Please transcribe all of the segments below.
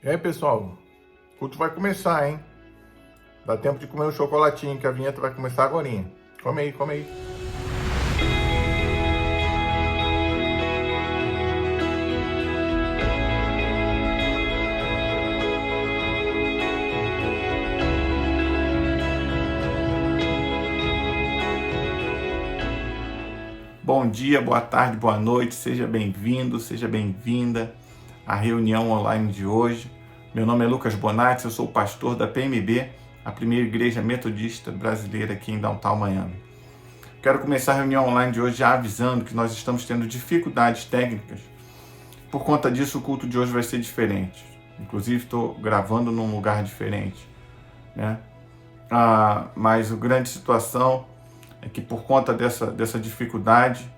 E aí, pessoal, o culto vai começar, hein? Dá tempo de comer um chocolatinho, que a vinheta vai começar agorinha. Come aí, come aí. Bom dia, boa tarde, boa noite, seja bem-vindo, seja bem-vinda à reunião online de hoje. Meu nome é Lucas Bonatti, eu sou pastor da PMB, a primeira igreja metodista brasileira aqui em Downtown Miami. Quero começar a reunião online de hoje já avisando que nós estamos tendo dificuldades técnicas. Por conta disso, o culto de hoje vai ser diferente. Inclusive, estou gravando num lugar diferente, né? Mas a grande situação é que por conta dessa dificuldade,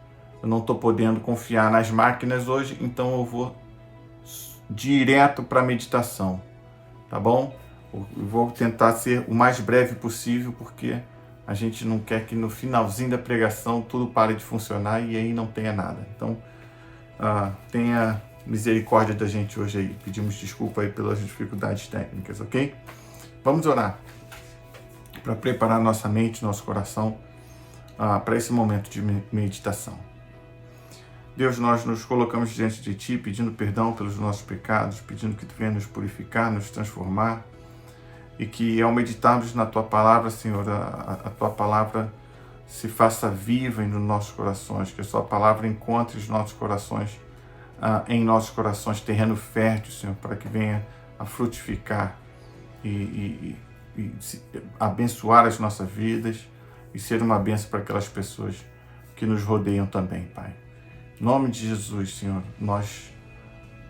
eu não estou podendo confiar nas máquinas hoje, então eu vou direto para a meditação, tá bom? Eu vou tentar ser o mais breve possível, porque a gente não quer que no finalzinho da pregação tudo pare de funcionar e aí não tenha nada. Então, tenha misericórdia da gente hoje aí. Pedimos desculpa aí pelas dificuldades técnicas, ok? Vamos orar para preparar nossa mente, nosso coração para esse momento de meditação. Deus, nós nos colocamos diante de Ti, pedindo perdão pelos nossos pecados, pedindo que Tu venha nos purificar, nos transformar, e que ao meditarmos na Tua Palavra, Senhor, a Tua Palavra se faça viva nos nossos corações, que a Sua Palavra encontre os nossos corações, em nossos corações, terreno fértil, Senhor, para que venha a frutificar e abençoar as nossas vidas e ser uma bênção para aquelas pessoas que nos rodeiam também, Pai. Em nome de Jesus, Senhor, nós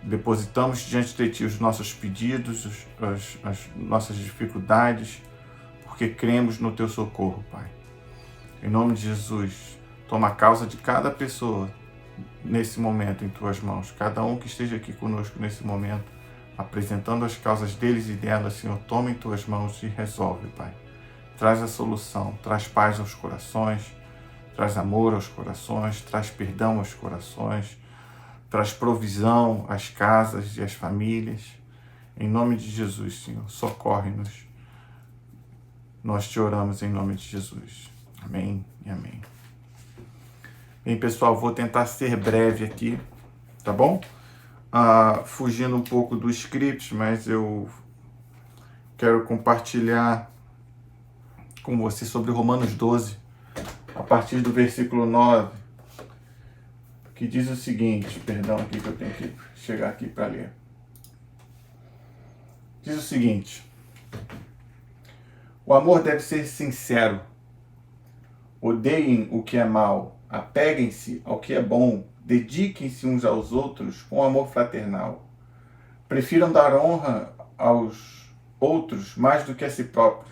depositamos diante de Ti os nossos pedidos, as nossas dificuldades, porque cremos no Teu socorro, Pai. Em nome de Jesus, toma a causa de cada pessoa nesse momento em Tuas mãos. Cada um que esteja aqui conosco nesse momento, apresentando as causas deles e delas, Senhor, toma em Tuas mãos e resolve, Pai. Traz a solução, traz paz aos corações, traz amor aos corações, traz perdão aos corações, traz provisão às casas e às famílias. Em nome de Jesus, Senhor, socorre-nos. Nós te oramos em nome de Jesus. Amém e amém. Bem, pessoal, vou tentar ser breve aqui, tá bom? Fugindo um pouco do script, mas eu quero compartilhar com você sobre Romanos 12, a partir do versículo 9, que diz o seguinte, perdão aqui que eu tenho que chegar aqui para ler. Diz o seguinte: o amor deve ser sincero, odeiem o que é mal, apeguem-se ao que é bom, dediquem-se uns aos outros com amor fraternal. Prefiram dar honra aos outros mais do que a si próprios.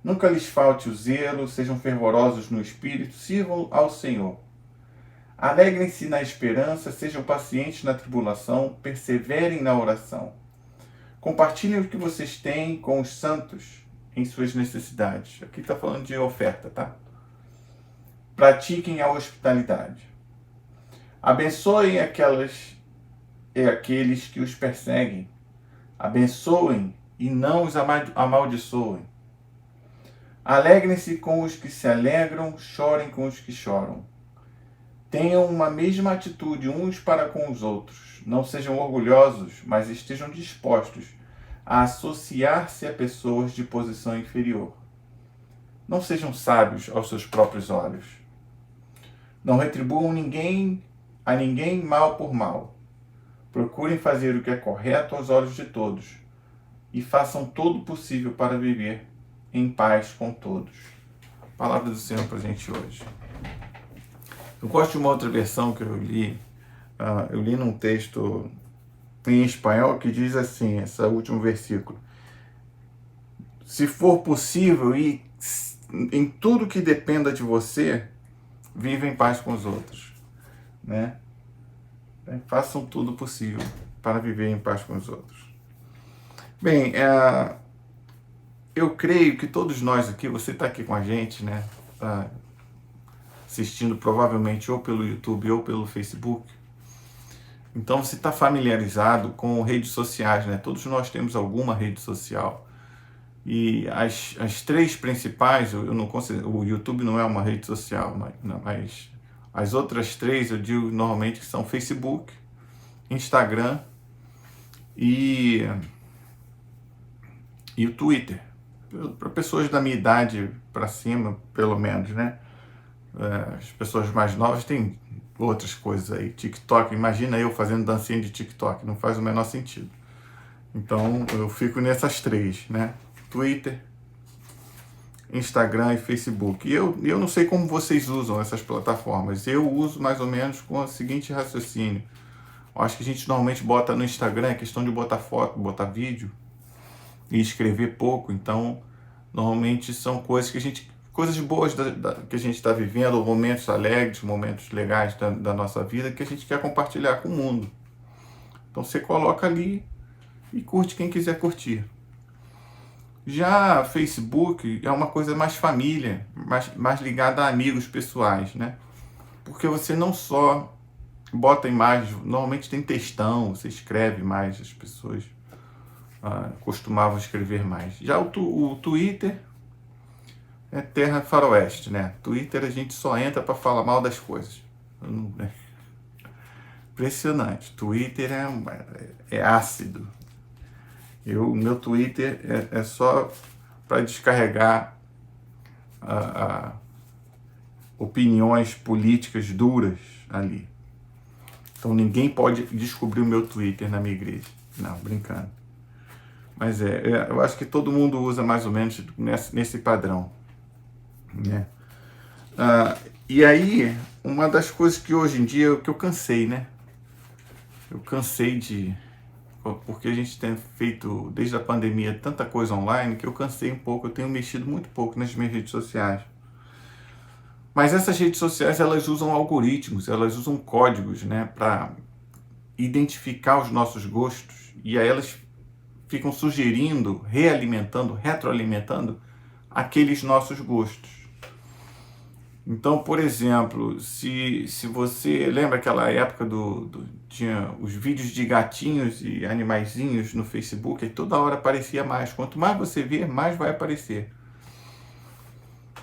Nunca lhes falte o zelo, sejam fervorosos no espírito, sirvam ao Senhor. Alegrem-se na esperança, sejam pacientes na tribulação, perseverem na oração. Compartilhem o que vocês têm com os santos em suas necessidades. Aqui está falando de oferta, tá? Pratiquem a hospitalidade. Abençoem aqueles que os perseguem. Abençoem e não os amaldiçoem. Alegrem-se com os que se alegram, chorem com os que choram. Tenham uma mesma atitude uns para com os outros. Não sejam orgulhosos, mas estejam dispostos a associar-se a pessoas de posição inferior. Não sejam sábios aos seus próprios olhos. Não retribuam a ninguém mal por mal. Procurem fazer o que é correto aos olhos de todos e façam todo o possível para viver em paz com todos. Palavra do Senhor para a gente hoje. Eu gosto de uma outra versão que eu li. Eu li num texto em espanhol que diz assim, esse último versículo: se for possível e em tudo que dependa de você, viva em paz com os outros, né? Façam tudo possível para viver em paz com os outros. Bem, eu creio que todos nós aqui, você está aqui com a gente, né? Assistindo provavelmente ou pelo YouTube ou pelo Facebook. Então você está familiarizado com redes sociais, né? Todos nós temos alguma rede social. E as três principais, eu não considero, o YouTube não é uma rede social, mas as outras três eu digo normalmente que são Facebook, Instagram e o Twitter. Para pessoas da minha idade para cima, pelo menos, né? As pessoas mais novas têm outras coisas aí. TikTok, imagina eu fazendo dancinha de TikTok, não faz o menor sentido. Então eu fico nessas três, né? Twitter, Instagram e Facebook. E eu não sei como vocês usam essas plataformas. Eu uso mais ou menos com o seguinte raciocínio. Eu acho que a gente normalmente bota no Instagram, é questão de botar foto, botar vídeo e escrever pouco. Então, normalmente são coisas que a gente, coisas boas que a gente está vivendo, ou momentos alegres, momentos legais da nossa vida que a gente quer compartilhar com o mundo. Então você coloca ali e curte quem quiser curtir. Já Facebook é uma coisa mais família, mais ligada a amigos pessoais, né? Porque você não só bota imagens, normalmente tem textão, você escreve mais, as pessoas costumavam escrever mais. Já o Twitter é terra faroeste, né? Twitter a gente só entra para falar mal das coisas. Impressionante. Twitter é ácido. Meu Twitter é só para descarregar opiniões políticas duras ali. Então ninguém pode descobrir o meu Twitter na minha igreja. Não, brincando. Mas eu acho que todo mundo usa mais ou menos nesse padrão, né? E aí, uma das coisas que hoje em dia, que eu cansei, né? Eu cansei porque a gente tem feito, desde a pandemia, tanta coisa online, que eu cansei um pouco, eu tenho mexido muito pouco nas minhas redes sociais. Mas essas redes sociais, elas usam algoritmos, elas usam códigos, né, para identificar os nossos gostos, e aí elas ficam sugerindo, realimentando, retroalimentando aqueles nossos gostos. Então, por exemplo, se você lembra aquela época tinha os vídeos de gatinhos e animaizinhos no Facebook, e toda hora aparecia mais. Quanto mais você ver, mais vai aparecer.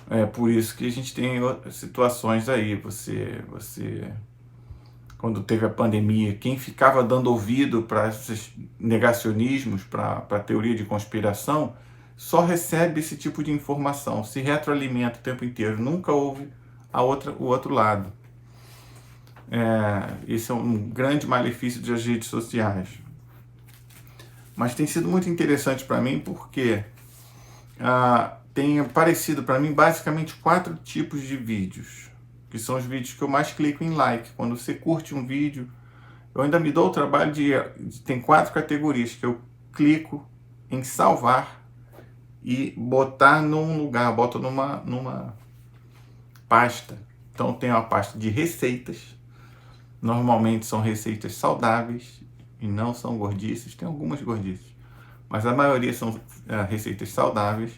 É por isso que a gente tem situações aí. Você quando teve a pandemia, quem ficava dando ouvido para esses negacionismos, para a teoria de conspiração, só recebe esse tipo de informação, se retroalimenta o tempo inteiro, nunca ouve o outro lado. Esse é um grande malefício das redes sociais. Mas tem sido muito interessante para mim porque tem aparecido para mim basicamente 4 tipos de vídeos, que são os vídeos que eu mais clico em like. Quando você curte um vídeo, eu ainda me dou o trabalho tem 4 categorias que eu clico em salvar e botar num lugar, boto numa pasta. Então tem uma pasta de receitas, normalmente são receitas saudáveis e não são gordices, tem algumas gordices, mas a maioria são receitas saudáveis.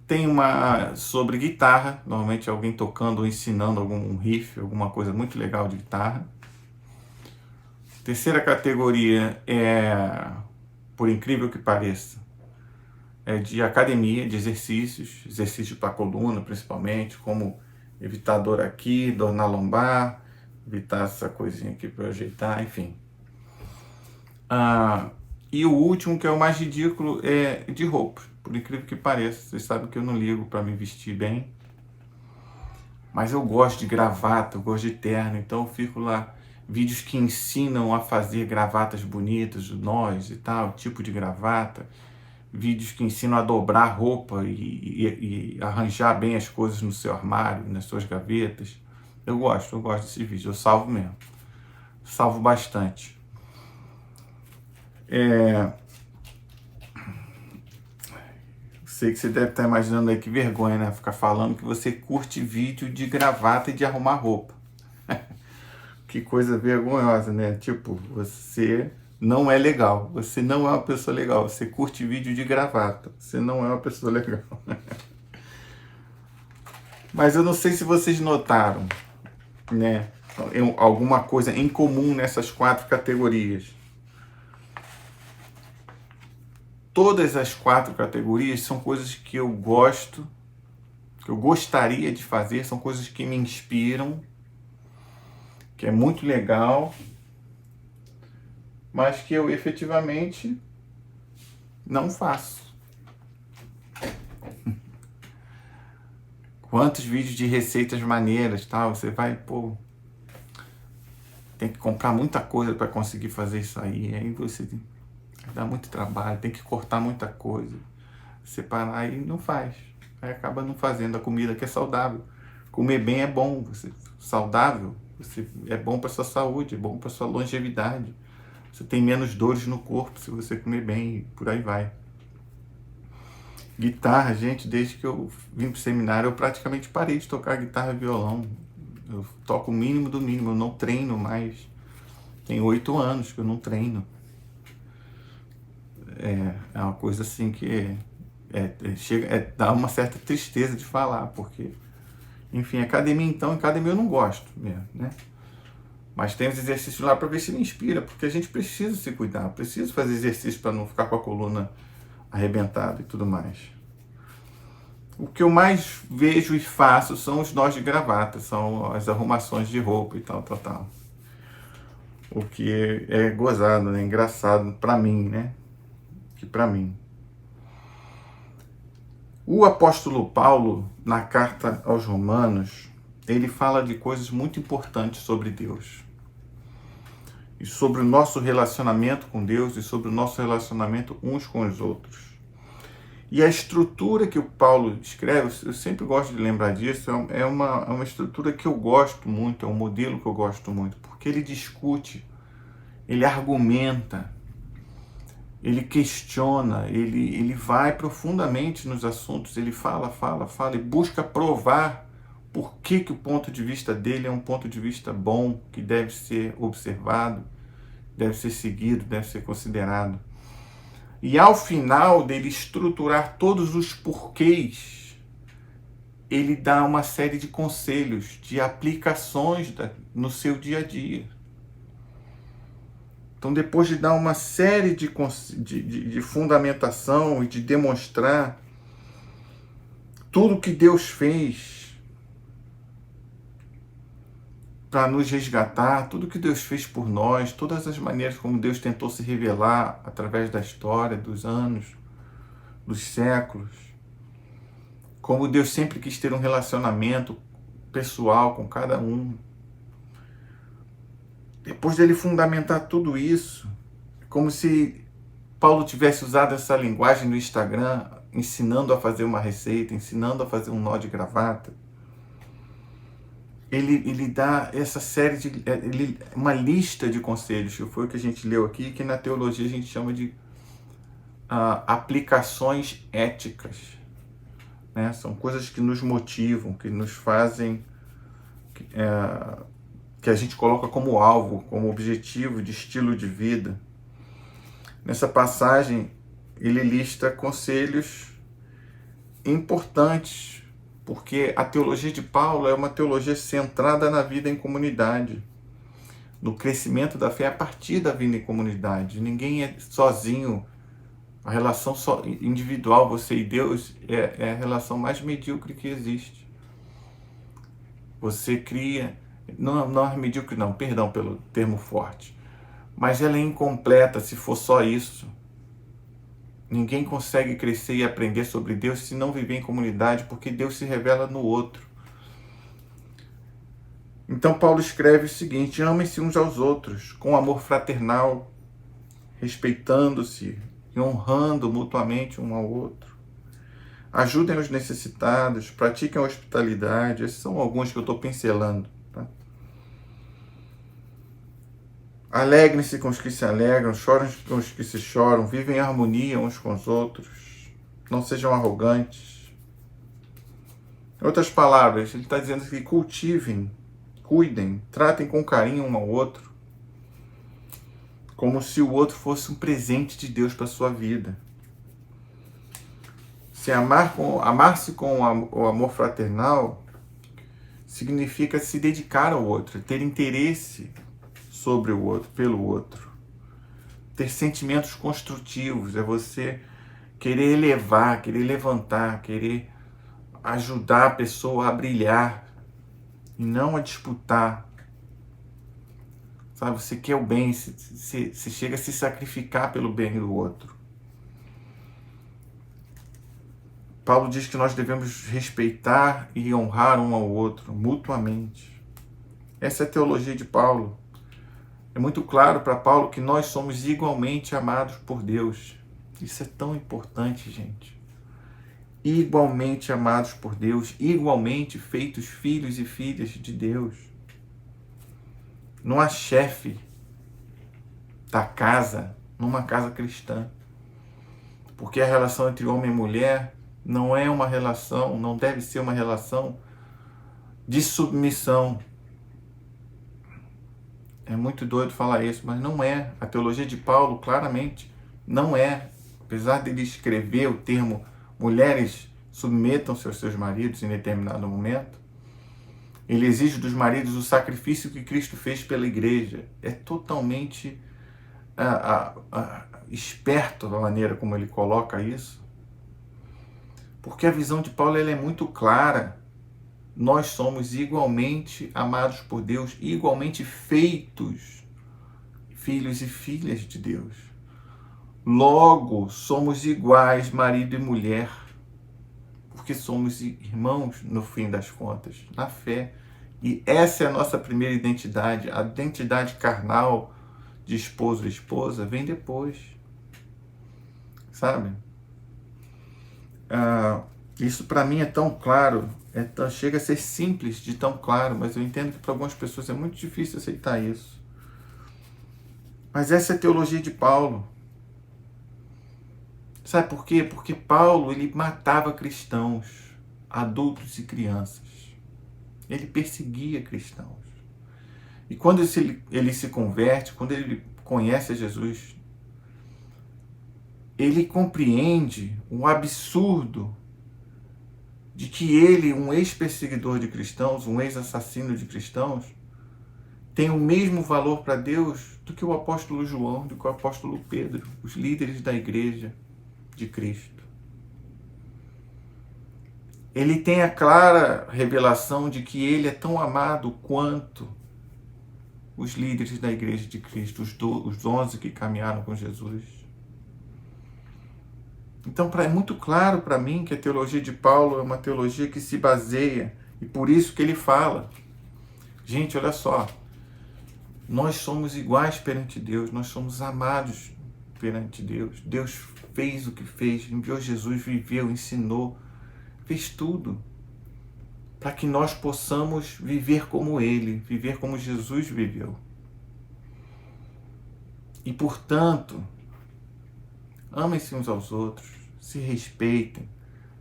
Tem uma sobre guitarra, normalmente alguém tocando ou ensinando algum riff, alguma coisa muito legal de guitarra. Terceira categoria por incrível que pareça, é de academia, de exercício para a coluna principalmente, como evitar dor aqui, dor na lombar, evitar essa coisinha aqui para ajeitar, enfim. E o último, que é o mais ridículo, é de roupa. Por incrível que pareça, vocês sabem que eu não ligo para me vestir bem, mas eu gosto de gravata, eu gosto de terno, então eu fico lá, vídeos que ensinam a fazer gravatas bonitas, nós e tal, tipo de gravata, vídeos que ensinam a dobrar roupa e arranjar bem as coisas no seu armário, nas suas gavetas. Eu gosto desses vídeos, eu salvo mesmo, salvo bastante. Sei que você deve estar imaginando aí que vergonha, né? Ficar falando que você curte vídeo de gravata e de arrumar roupa. Que coisa vergonhosa, né? Tipo, você não é legal. Você não é uma pessoa legal. Você curte vídeo de gravata. Você não é uma pessoa legal. Mas eu não sei se vocês notaram, né? alguma coisa em comum nessas 4 categorias. Todas as 4 categorias são coisas que eu gosto, que eu gostaria de fazer, são coisas que me inspiram, que é muito legal, mas que eu efetivamente não faço. Quantos vídeos de receitas maneiras, tal, você vai, tem que comprar muita coisa para conseguir fazer isso aí você dá muito trabalho, tem que cortar muita coisa, separar e não faz. Aí acaba não fazendo a comida que é saudável. Comer bem é bom, saudável, é bom para sua saúde, é bom para sua longevidade. Você tem menos dores no corpo se você comer bem e por aí vai. Guitarra, gente, desde que eu vim pro seminário, eu praticamente parei de tocar guitarra e violão. Eu toco o mínimo do mínimo, eu não treino mais. Tem 8 anos que eu não treino. É uma coisa assim que dá uma certa tristeza de falar, porque, enfim, academia eu não gosto mesmo, né? Mas tem os exercícios lá para ver se me inspira, porque a gente precisa se cuidar, precisa fazer exercício para não ficar com a coluna arrebentada e tudo mais. O que eu mais vejo e faço são os nós de gravata, são as arrumações de roupa e tal. O que é gozado, né? Engraçado para mim, né? O apóstolo Paulo, na carta aos Romanos, ele fala de coisas muito importantes sobre Deus. E sobre o nosso relacionamento com Deus e sobre o nosso relacionamento uns com os outros. E a estrutura que o Paulo escreve, eu sempre gosto de lembrar disso, é uma estrutura que eu gosto muito, é um modelo que eu gosto muito, porque ele discute, ele argumenta, ele questiona, ele vai profundamente nos assuntos, ele fala e busca provar por que o ponto de vista dele é um ponto de vista bom, que deve ser observado, deve ser seguido, deve ser considerado. E ao final dele estruturar todos os porquês, ele dá uma série de conselhos, de aplicações no seu dia a dia. Então, depois de dar uma série de fundamentação e de demonstrar tudo que Deus fez para nos resgatar, tudo que Deus fez por nós, todas as maneiras como Deus tentou se revelar através da história, dos anos, dos séculos, como Deus sempre quis ter um relacionamento pessoal com cada um. Depois dele fundamentar tudo isso, como se Paulo tivesse usado essa linguagem no Instagram, ensinando a fazer uma receita, ensinando a fazer um nó de gravata, ele dá essa série uma lista de conselhos, que foi o que a gente leu aqui, que na teologia a gente chama de aplicações éticas. Né? São coisas que nos motivam, que nos fazem, que a gente coloca como alvo, como objetivo de estilo de vida. Nessa passagem, ele lista conselhos importantes, porque a teologia de Paulo é uma teologia centrada na vida em comunidade, no crescimento da fé a partir da vida em comunidade. Ninguém é sozinho. A relação individual, você e Deus, é a relação mais medíocre que existe. Você cria... Não é medíocre não, perdão pelo termo forte. Mas ela é incompleta se for só isso. Ninguém consegue crescer e aprender sobre Deus se não viver em comunidade, porque Deus se revela no outro. Então Paulo escreve o seguinte: amem-se uns aos outros, com amor fraternal, respeitando-se e honrando mutuamente um ao outro. Ajudem os necessitados, pratiquem a hospitalidade. Esses são alguns que eu estou pincelando. Tá? Alegrem-se com os que se alegram, chorem com os que se choram, vivem em harmonia uns com os outros, não sejam arrogantes. Em outras palavras, ele está dizendo que cultivem, cuidem, tratem com carinho um ao outro, como se o outro fosse um presente de Deus para a sua vida. Se amar-se com o amor fraternal significa se dedicar ao outro, ter interesse sobre o outro, pelo outro. Ter sentimentos construtivos, é você querer elevar, querer levantar, querer ajudar a pessoa a brilhar e não a disputar. Sabe, você quer o bem, você chega a se sacrificar pelo bem do outro. Paulo diz que nós devemos respeitar e honrar um ao outro, mutuamente. Essa é a teologia de Paulo. É muito claro para Paulo que nós somos igualmente amados por Deus. Isso é tão importante, gente. Igualmente amados por Deus, igualmente feitos filhos e filhas de Deus. Não há chefe da casa numa casa cristã. Porque a relação entre homem e mulher não é uma relação, não deve ser uma relação de submissão. É muito doido falar isso, mas não é. A teologia de Paulo, claramente, não é. Apesar dele escrever o termo mulheres submetam-se aos seus maridos em determinado momento, ele exige dos maridos o sacrifício que Cristo fez pela igreja. É totalmente esperto a maneira como ele coloca isso. Porque a visão de Paulo ela é muito clara. Nós somos igualmente amados por Deus, igualmente feitos filhos e filhas de Deus. Logo, somos iguais, marido e mulher, porque somos irmãos no fim das contas, na fé. E essa é a nossa primeira identidade. A identidade carnal de esposo e esposa vem depois. Sabe? Isso para mim é tão claro, chega a ser simples de tão claro, mas eu entendo que para algumas pessoas é muito difícil aceitar isso. Mas essa é a teologia de Paulo. Sabe por quê? Porque Paulo ele matava cristãos, adultos e crianças. Ele perseguia cristãos. E quando ele se converte, quando ele conhece a Jesus, ele compreende o absurdo de que ele, um ex-perseguidor de cristãos, um ex-assassino de cristãos, tem o mesmo valor para Deus do que o apóstolo João, do que o apóstolo Pedro, os líderes da igreja de Cristo. Ele tem a clara revelação de que ele é tão amado quanto os líderes da igreja de Cristo, os 11 que caminharam com Jesus. Então, é muito claro para mim que a teologia de Paulo é uma teologia que se baseia, e por isso que ele fala. Gente, olha só, nós somos iguais perante Deus, nós somos amados perante Deus. Deus fez o que fez, enviou Jesus, viveu, ensinou, fez tudo para que nós possamos viver como Ele, viver como Jesus viveu. E, portanto, amem-se uns aos outros, se respeitem,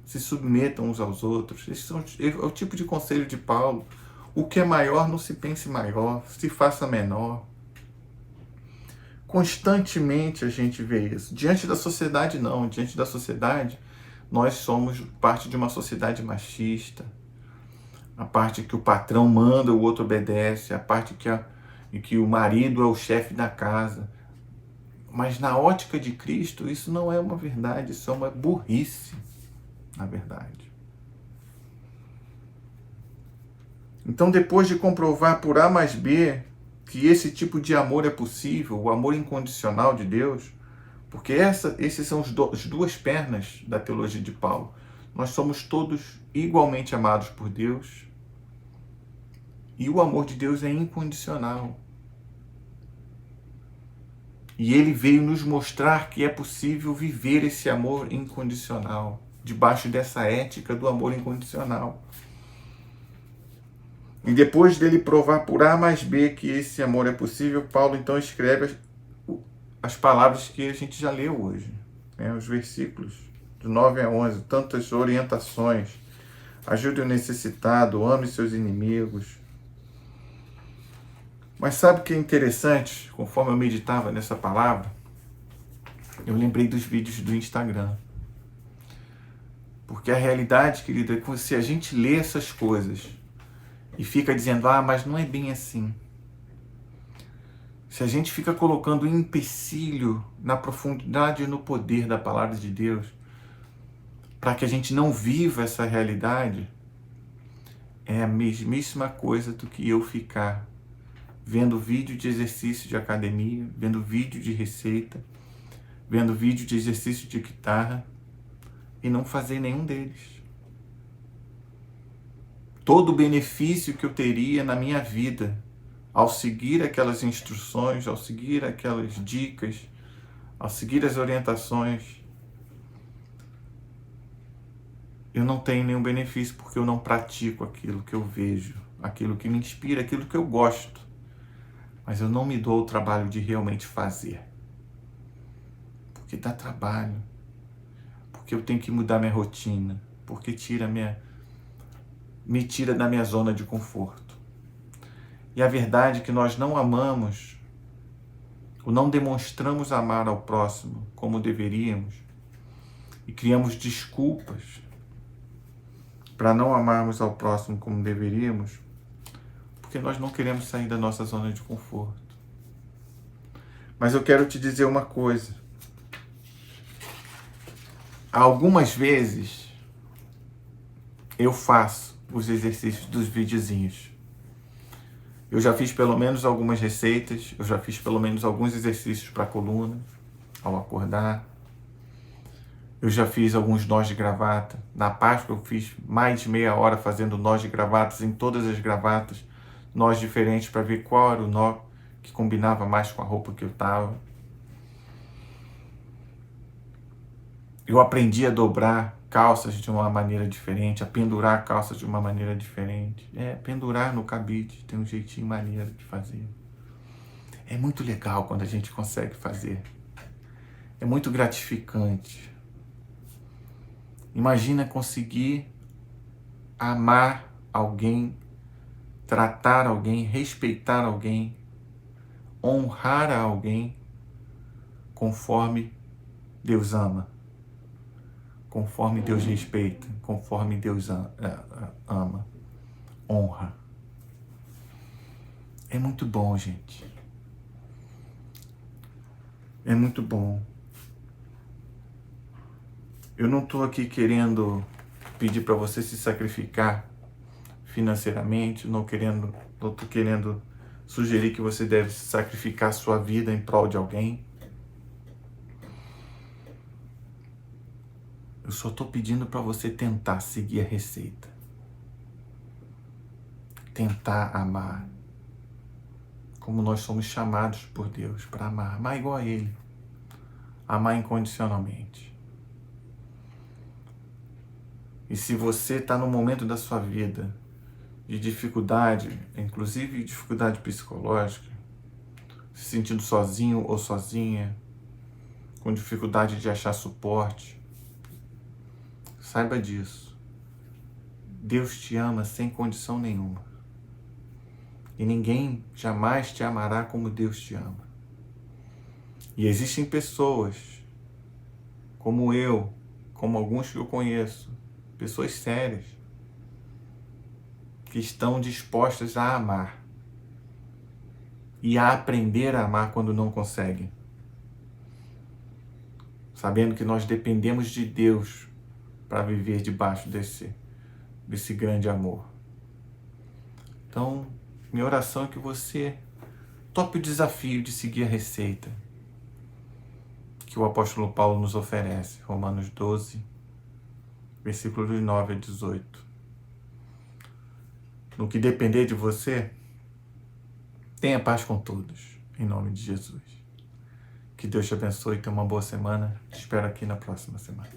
se submetam uns aos outros. Esse é o tipo de conselho de Paulo. O que é maior, não se pense maior, se faça menor. Constantemente a gente vê isso. Diante da sociedade, não. Diante da sociedade, nós somos parte de uma sociedade machista. A parte que o patrão manda, o outro obedece. A parte que o marido é o chefe da casa. Mas na ótica de Cristo, isso não é uma verdade, isso é uma burrice, na verdade. Então, depois de comprovar por A mais B que esse tipo de amor é possível, o amor incondicional de Deus, porque esses são as duas pernas da teologia de Paulo. Nós somos todos igualmente amados por Deus e o amor de Deus é incondicional. E ele veio nos mostrar que é possível viver esse amor incondicional, debaixo dessa ética do amor incondicional. E depois dele provar por A mais B que esse amor é possível, Paulo então escreve as palavras que a gente já leu hoje, né? Os versículos de 9 a 11, tantas orientações. Ajude o necessitado, ame seus inimigos. Mas sabe o que é interessante? Conforme eu meditava nessa palavra, eu lembrei dos vídeos do Instagram. Porque a realidade, querida, é que se a gente lê essas coisas e fica dizendo, mas não é bem assim. Se a gente fica colocando um empecilho na profundidade e no poder da palavra de Deus, para que a gente não viva essa realidade, é a mesmíssima coisa do que eu ficar vendo vídeo de exercício de academia, vendo vídeo de receita, vendo vídeo de exercício de guitarra e não fazer nenhum deles. Todo o benefício que eu teria na minha vida ao seguir aquelas instruções, ao seguir aquelas dicas, ao seguir as orientações, eu não tenho nenhum benefício porque eu não pratico aquilo que eu vejo, aquilo que me inspira, aquilo que eu gosto. Mas eu não me dou o trabalho de realmente fazer. Porque dá trabalho. Porque eu tenho que mudar minha rotina. Porque me tira da minha zona de conforto. E a verdade é que nós não amamos, ou não demonstramos amar ao próximo como deveríamos, e criamos desculpas para não amarmos ao próximo como deveríamos, porque nós não queremos sair da nossa zona de conforto. Mas eu quero te dizer uma coisa. Algumas vezes eu faço os exercícios dos videozinhos. Eu já fiz pelo menos algumas receitas, eu já fiz pelo menos alguns exercícios para a coluna, ao acordar. Eu já fiz alguns nós de gravata. Na Páscoa eu fiz mais de meia hora fazendo nós de gravatas em todas as gravatas, nós diferentes para ver qual era o nó que combinava mais com a roupa que eu estava. Eu aprendi a dobrar calças de uma maneira diferente, a pendurar calças de uma maneira diferente. Pendurar no cabide tem um jeitinho maneiro de fazer. É muito legal quando a gente consegue fazer. É muito gratificante. Imagina conseguir amar alguém, tratar alguém, respeitar alguém, honrar a alguém conforme Deus ama, conforme Deus respeita, conforme Deus ama, honra. É muito bom, gente. É muito bom. Eu não estou aqui querendo pedir para você se sacrificar financeiramente, não estou querendo sugerir que você deve sacrificar sua vida em prol de alguém. Eu só estou pedindo para você tentar seguir a receita. Tentar amar. Como nós somos chamados por Deus para amar. Amar igual a Ele. Amar incondicionalmente. E se você está num momento da sua vida de dificuldade, inclusive dificuldade psicológica, se sentindo sozinho ou sozinha, com dificuldade de achar suporte, saiba disso. Deus te ama sem condição nenhuma. E ninguém jamais te amará como Deus te ama. E existem pessoas, como eu, como alguns que eu conheço, pessoas sérias, que estão dispostas a amar e a aprender a amar quando não conseguem, sabendo que nós dependemos de Deus para viver debaixo desse grande amor. Então, minha oração é que você tope o desafio de seguir a receita que o apóstolo Paulo nos oferece, Romanos 12, versículos 9 a 18. No que depender de você, tenha paz com todos, em nome de Jesus. Que Deus te abençoe e tenha uma boa semana. Te espero aqui na próxima semana.